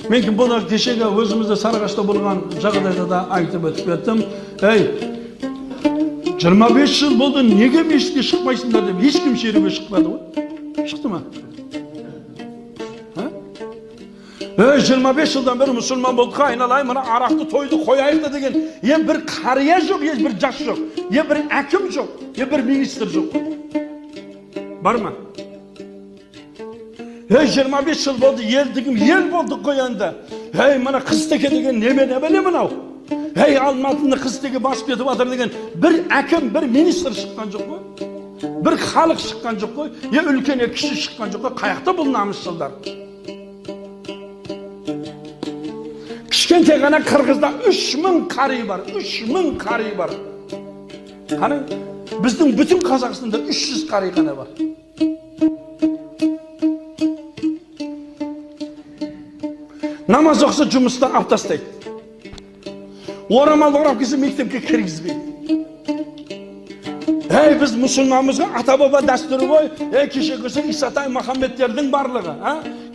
Мен бұл кешегі өзімізде Сарыағашта болған жағдайда да айтып өтіп кеттім. 25 жыл болды, неге мешітке шықпайсыңдар деп ешкім шеруге шықпады ғой. Шықты ма? 25 жылдан бері мұсылман болдық, айналайын, мына арақты тойды қояйық деген бір қария жоқ, бір жас жоқ, бір әкім жоқ, бір министр жоқ. Бар ма? 25 жыл болды, ел болдық қоянды. Мына Қыстеке деген неме мынау? Алматыны Қыстеке басып кетіп жатыр деген бір әкім, бір министр шыққан жоқ қой? Бір халық шыққан жоқ қой? Үлкен кіші шыққан жоқ қой? Қаяқта бұл намысшылдар? Кішкентай ғана Қырғызда 3000 қари бар, 3000 қари бар. Қане, біздің бүтін Қазақстанда 300 қари ғана бар. Намаз оқса жұмыстан алып тастайды. Орамал орап келсе мектепке кіргізбейді. Біз мұсылманбызға ата-баба дәстүрі ғой. Кешегі Исатай Махамбеттердің барлығы,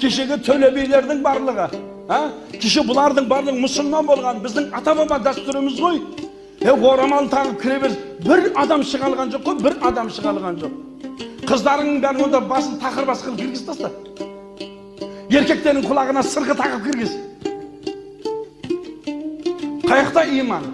кешегі Төлебилердің барлығы, кеше бұлардың барлығы мұсылман болған, біздің ата-баба дәстүріміз ғой. Орамал тағып кіре бер, бір адам шығалған жоқ қой, бір адам шығалған жоқ. Қыздарының бәрін онда басын тақыр басқыл кіргіз таста. Еркектердің құлағына сырғы тағып кіргіз. Қаяқта иман?